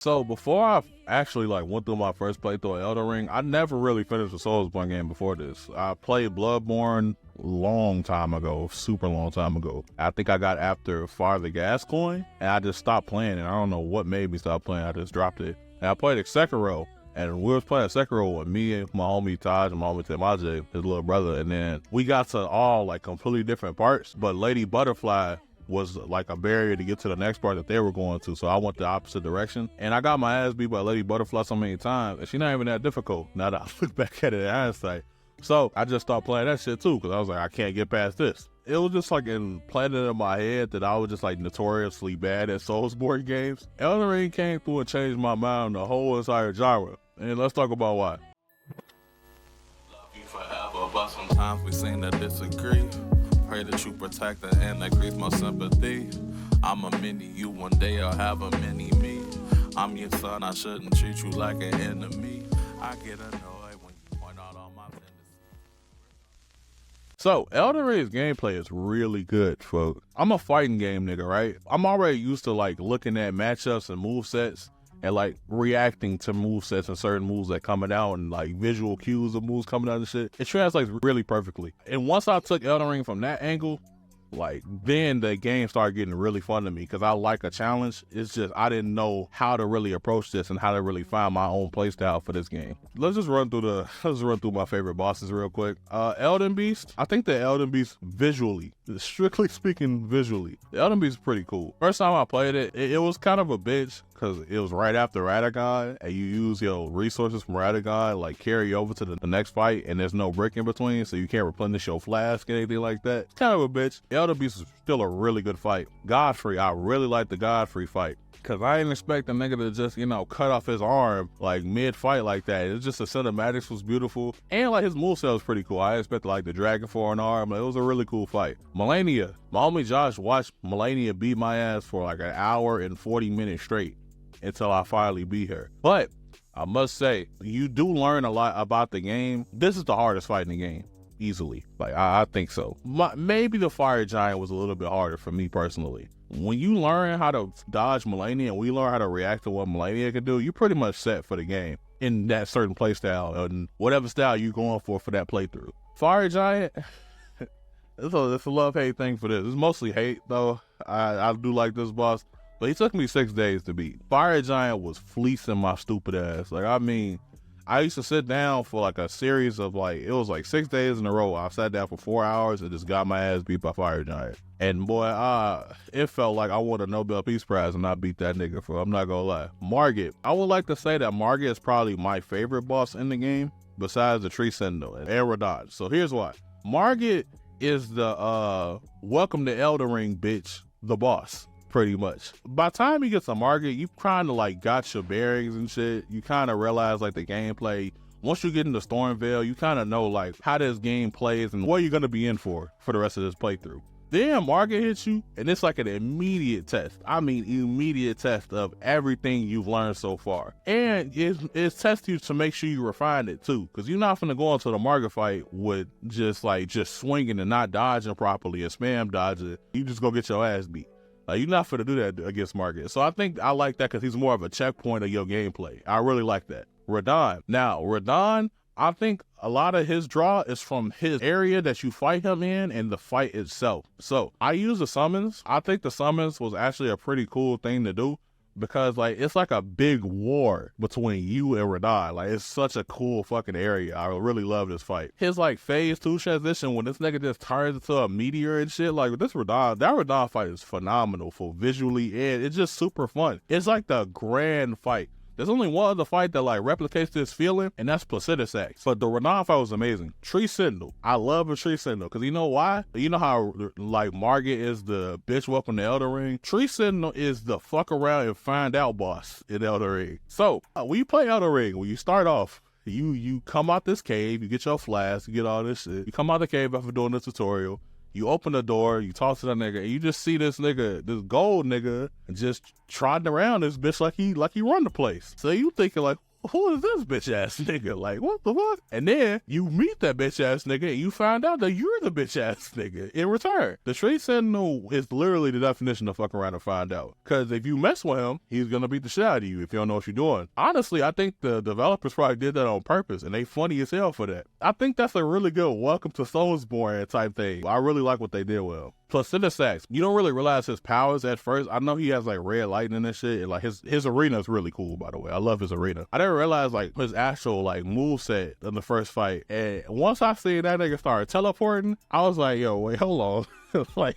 So before I actually like went through my first playthrough of Elden Ring, I never really finished a Soulsborne game before this. I played Bloodborne long time ago, super long time ago. I think I got after Fire the Gas Coin, and I just stopped playing it. I don't know what made me stop playing. I just dropped it. And I played Sekiro, and we was playing Sekiro with me and my homie Taj and my homie Temaje, his little brother, and then we got to all like completely different parts, but Lady Butterfly was like a barrier to get to the next part that they were going to. So I went the opposite direction, and I got my ass beat by Lady Butterfly so many times, and she's not even that difficult now that I look back at it in hindsight. So I just started playing that shit too, because I was like, I can't get past this. It was just like implanted in my head that I was just like notoriously bad at Soulsborne games. Elden Ring came through and changed my mind on the whole entire genre. And let's talk about why. Love you forever, but sometimes we seem to disagree. Pray that you protect her and increase my sympathy. I'm a mini you, one day I'll have a mini me. I'm your son, I shouldn't treat you like an enemy. I get annoyed when you point out all my tendencies. So, Elden Ring's gameplay is really good, folks. I'm a fighting game nigga, right? I'm already used to like looking at matchups and movesets and like reacting to movesets and certain moves that coming out and like visual cues of moves coming out and shit. It translates really perfectly. And once I took Elden Ring from that angle, like then the game started getting really fun to me because I like a challenge. It's just I didn't know how to really approach this and how to really find my own play style for this game. Let's run through my favorite bosses real quick. Elden Beast. I think the Elden Beast visually, strictly speaking visually, the Elden Beast is pretty cool. First time I played it, it was kind of a bitch because it was right after radahn, and you use your resources from radahn like carry over to the next fight, and there's no break in between, so you can't replenish your flask and anything like that. It's kind of a bitch. Elden Beast is still a really good fight. Godfrey, I really like the Godfrey fight, because I didn't expect the nigga to just, cut off his arm like mid-fight like that. It's just the cinematics was beautiful, and like his moveset was pretty cool. I expected like the dragon for an arm. It was a really cool fight. Melina, my homie Josh watched Melina beat my ass for like an hour and 40 minutes straight until I finally beat her. But I must say, you do learn a lot about the game. This is the hardest fight in the game, easily. Like, I think so. Maybe the fire giant was a little bit harder for me personally. When you learn how to dodge Melina and we learn how to react to what Melina can do, you're pretty much set for the game in that certain play style and whatever style you're going for that playthrough. Fire giant, it's a love-hate thing for this. It's mostly hate though. I do like this boss, but he took me 6 days to beat. Fire giant was fleecing my stupid ass. Like, I mean, I used to sit down for like a series of like, it was like 6 days in a row. I sat down for 4 hours and just got my ass beat by Fire Giant. And boy, it felt like I won a Nobel Peace Prize and I beat that nigga for, I'm not gonna lie. Margit, I would like to say that Margit is probably my favorite boss in the game, besides the Tree Sentinel and radahn. So here's why. Margit is the welcome to Elden Ring bitch, the boss. Pretty much. By the time you get to Margit, you kind of like got your bearings and shit. You kind of realize like the gameplay. Once you get into Stormveil, you kind of know like how this game plays and what you're going to be in for the rest of this playthrough. Then Margit hits you and it's like an immediate test. I mean immediate test of everything you've learned so far. And it's testing you to make sure you refine it too. Because you're not going to go into the Margit fight with just swinging and not dodging properly and spam dodging. You just go get your ass beat. You're not finna do that against Margit. So I think I like that because he's more of a checkpoint of your gameplay. I really like that. Radahn. Now, Radahn, I think a lot of his draw is from his area that you fight him in and the fight itself. So I use the summons. I think the summons was actually a pretty cool thing to do because like it's like a big war between you and Radahn. Like it's such a cool fucking area. I really love this fight. His like phase 2 transition when this nigga just turns into a meteor and shit, like this Radahn, that Radahn fight is phenomenal for visually and it's just super fun. It's like the grand fight. There's only one other fight that like replicates this feeling, and that's Placidus Axe. But the Radahn fight was amazing. Tree Sentinel. I love a Tree Sentinel, because you know why? You know how like Margit is the bitch welcome to Elden Ring? Tree Sentinel is the fuck around and find out boss in Elden Ring. So when you play Elden Ring, when you start off, you come out this cave, you get your flask, you get all this shit. You come out the cave after doing the tutorial. You open the door, you talk to that nigga, and you just see this nigga, this gold nigga, just trotting around this bitch like he run the place. So you thinking like, who is this bitch ass nigga? Like, what the fuck? And then you meet that bitch ass nigga and you find out that you're the bitch ass nigga in return. The Street Sentinel is literally the definition of fuck around and find out. Cause if you mess with him, he's gonna beat the shit out of you if you don't know what you're doing. Honestly, I think the developers probably did that on purpose and they funny as hell for that. I think that's a really good welcome to Soulsborne type thing. I really like what they did with him. Plus, Cinesax, you don't really realize his powers at first. I know he has like red lightning and shit. And like his arena is really cool, by the way. I love his arena. I didn't realize like his actual like moveset in the first fight. And once I see that nigga start teleporting, I was like, yo, wait, hold on. like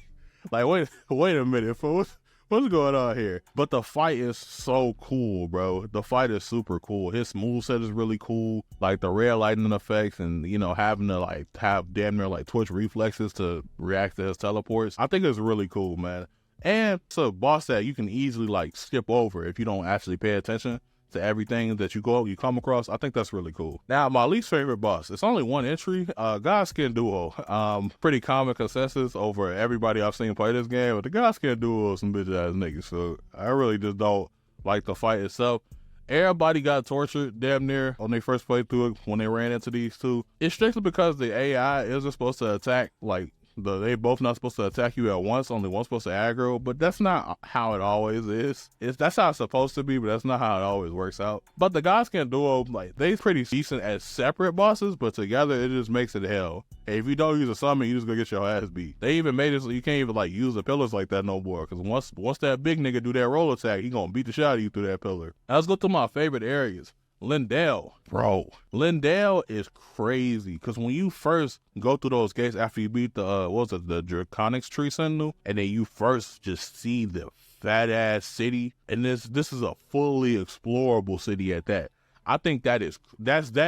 wait a minute, fool. What's going on here? But the fight is so cool, bro. The fight is super cool. His moveset is really cool. Like the red lightning effects and, you know, having to like have damn near like twitch reflexes to react to his teleports. I think it's really cool, man. And it's a boss that you can easily like skip over if you don't actually pay attention to everything that you come across. I think that's really cool. Now, my least favorite boss, it's only one entry, Godskin Duo. Pretty common consensus over everybody I've seen play this game, but the Godskin Duo is some bitch ass niggas, so I really just don't like the fight itself. Everybody got tortured damn near when they first played through it when they ran into these two. It's strictly because the AI isn't supposed to attack like they both not supposed to attack you at once, only one's supposed to aggro, but that's not how it always is. That's how it's supposed to be, but that's not how it always works out. But the Godskin Duo, like, they pretty decent as separate bosses, but together it just makes it hell. And if you don't use a summon, you just gonna get your ass beat. They even made it so you can't even like use the pillars like that no more, because once that big nigga do that roll attack, he gonna beat the shit out of you through that pillar. Now let's go to my favorite areas. Lindell, bro. Lindell is crazy because when you first go through those gates after you beat the the Draconics Tree Sentinel, and then you first just see the fat ass city, and this is a fully explorable city at that. I think that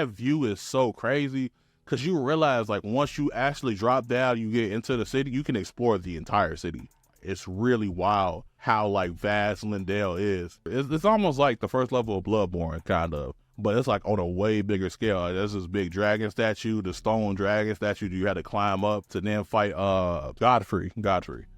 view is so crazy because you realize like once you actually drop down, you get into the city, you can explore the entire city. It's really wild how like vast Lindell is. It's almost like the first level of Bloodborne, kind of. But it's like on a way bigger scale. There's this big dragon statue, the stone dragon statue you had to climb up to then fight Godfrey.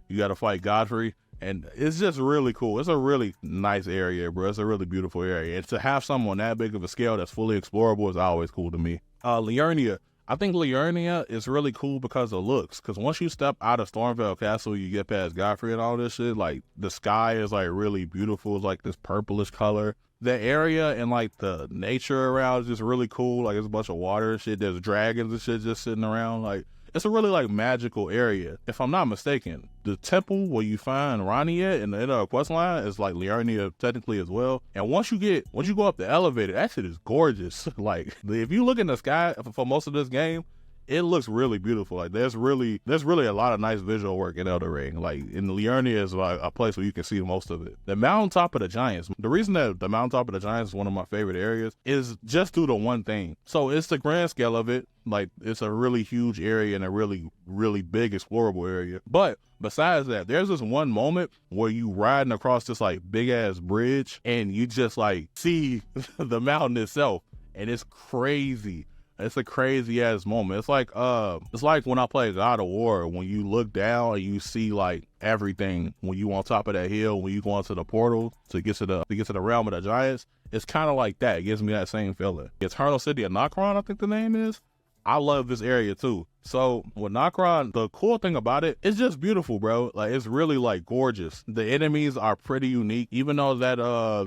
You got to fight Godfrey, and it's just really cool. It's a really nice area, bro. It's a really beautiful area. And to have something on that big of a scale that's fully explorable is always cool to me. Liurnia. I think Liurnia is really cool because of looks. Because once you step out of Stormvale Castle, you get past Godfrey and all this shit. Like the sky is like really beautiful. It's like this purplish color. The area and like the nature around is just really cool. Like there's a bunch of water and shit. There's dragons and shit just sitting around. Like it's a really like magical area. If I'm not mistaken, the temple where you find Ronnie at in the end of the quest line is like Liurnia technically as well. And once you go up the elevator, that shit is gorgeous. Like if you look in the sky for most of this game, it looks really beautiful. Like there's really a lot of nice visual work in Elden Ring. Like in Liurnia is like a place where you can see most of it. The mountaintop of the giants. The reason that the mountaintop of the giants is one of my favorite areas is just due to one thing. So it's the grand scale of it. Like it's a really huge area and a really, really big explorable area. But besides that, there's this one moment where you riding across this like big ass bridge and you just like see the mountain itself, and it's crazy. It's a crazy ass moment. It's like when I play God of War, when you look down and you see like everything when you on top of that hill, when you go into the portal to get to the realm of the giants. It's kind of like that. It gives me that same feeling. Eternal City of Nokron, I think the name is. I love this area too. So with Nokron, the cool thing about it, it's just beautiful, bro. Like it's really like gorgeous. The enemies are pretty unique, even though that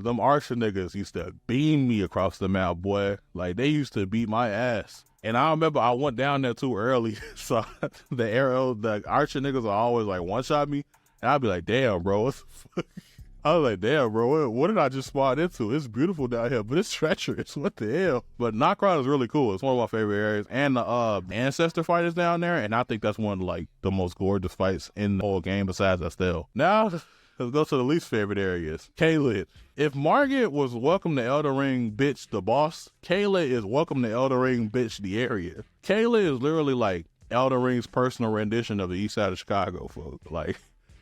them Archer niggas used to beam me across the map, boy. Like they used to beat my ass. And I remember I went down there too early, so the Archer niggas are always like one shot me, and I'd be like, damn, bro. I was like, damn, bro, what did I just spawn into? It's beautiful down here, but it's treacherous. What the hell? But Nokron is really cool. It's one of my favorite areas. And the Ancestor fight is down there, and I think that's one of like the most gorgeous fights in the whole game besides Estelle. Now, let's go to the least favorite areas. Caelid. If Margit was welcome to Elden Ring, bitch, the boss, Caelid is welcome to Elden Ring, bitch, the area. Caelid is literally like Elden Ring's personal rendition of the east side of Chicago, folks. Like,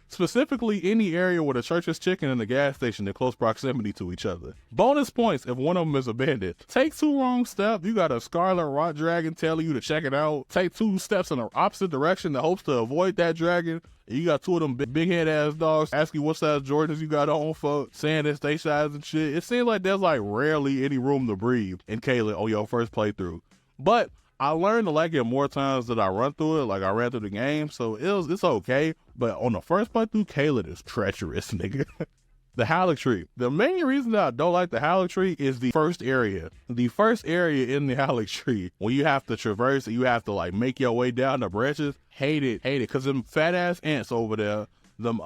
Specifically, any area where the Church's Chicken and the gas station in close proximity to each other. Bonus points if one of them is abandoned. Take 2 wrong steps, you got a scarlet rock dragon telling you to check it out. Take 2 steps in the opposite direction in hopes to avoid that dragon. You got 2 of them big head ass dogs ask you what size Jordans you got on for, saying it's they size and shit. It seems like there's like rarely any room to breathe in Kayla on your first playthrough. But I learned to like it more times that I run through it, like I ran through the game, so it's okay. But on the first playthrough, Kayla is treacherous, nigga. The Halleck Tree. The main reason that I don't like the Halleck Tree is the first area. The first area in the Halleck Tree, when you have to traverse it, you have to like make your way down the branches. Hate it, because them fat ass ants over there, them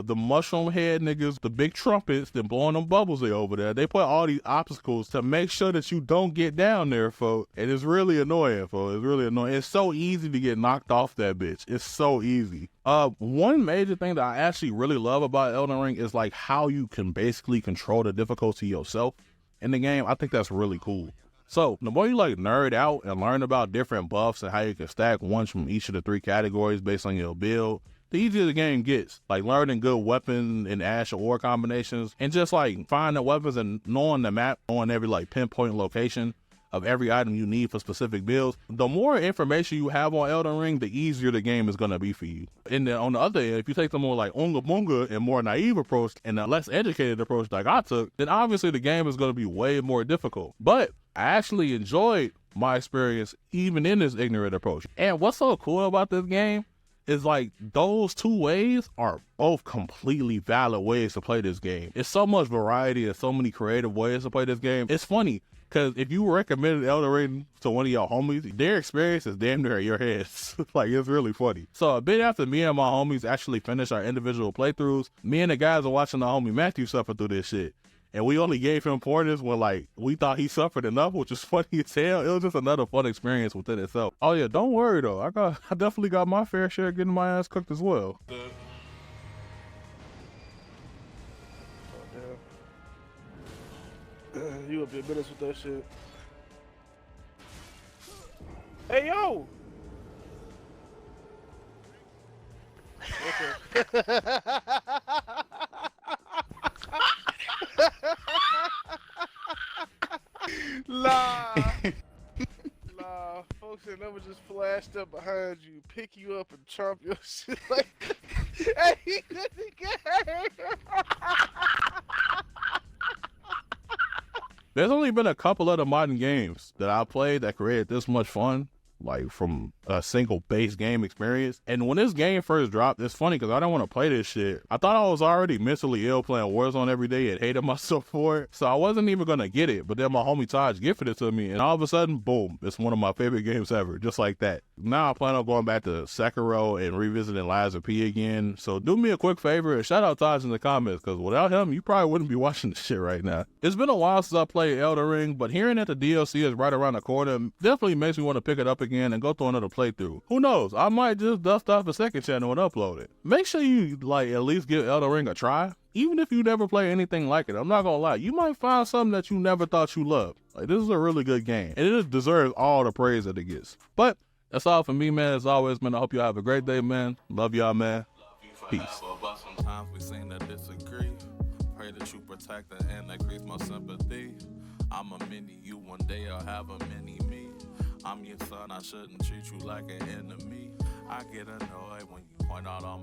the mushroom head niggas, the big trumpets, them blowing them bubbles they over there. They put all these obstacles to make sure that you don't get down there, folks. And it's really annoying, folks. It's really annoying. It's so easy to get knocked off that bitch. It's so easy. One major thing that I actually really love about Elden Ring is like how you can basically control the difficulty yourself in the game. I think that's really cool. So the more you like nerd out and learn about different buffs and how you can stack ones from each of the 3 categories based on your build, the easier the game gets. Like learning good weapon and ash or ore combinations, and just like finding weapons and knowing the map, knowing every like pinpoint location of every item you need for specific builds. The more information you have on Elden Ring, the easier the game is gonna be for you. And then on the other end, if you take the more like Unga Bunga and more naive approach and a less educated approach like I took, then obviously the game is gonna be way more difficult. But I actually enjoyed my experience even in this ignorant approach. And what's so cool about this game is like those 2 ways are both completely valid ways to play this game. It's so much variety and so many creative ways to play this game. It's funny because if you recommended Elden Ring to one of your homies, their experience is damn near at your heads. Like, it's really funny. So a bit after me and my homies actually finished our individual playthroughs, me and the guys are watching the homie Matthew suffer through this shit. And we only gave him pointers when like we thought he suffered enough, which is funny as hell. It was just another fun experience within itself. Oh yeah, don't worry though. I definitely got my fair share of getting my ass cooked as well. You gonna be a menace with that shit. Hey yo! Okay. Nah, folks that never just flashed up behind you, pick you up and chomp your shit like. Hey, There's only been a couple other modern games that I played that created this much fun, like from a single base game experience. And when this game first dropped, it's funny because I don't want to play this shit. I thought I was already mentally ill playing Warzone every day and hated myself for it, so I wasn't even gonna get it. But then my homie Taj gifted it to me, and all of a sudden, boom, it's one of my favorite games ever, just like that. Now I plan on going back to Sekiro and revisiting Lies of P again. So do me a quick favor and shout out Taj in the comments, because without him, you probably wouldn't be watching this shit right now. It's been a while since I played Elden Ring, but hearing that the DLC is right around the corner definitely makes me want to pick it up again and go through another playthrough. Who knows? I might just dust off a second channel and upload it. Make sure you like at least give Elden Ring a try. Even if you never play anything like it, I'm not gonna lie, you might find something that you never thought you loved. Like, this is a really good game, and it deserves all the praise that it gets. But that's all for me, man. As always, man, I hope y'all have a great day, man. Love y'all, man. Peace. But sometimes we seem to disagree. Pray that you protect and increase my sympathy. I'm a mini you, one day I'll have a mini me. I'm your son, I shouldn't treat you like an enemy. I get annoyed when you point out all my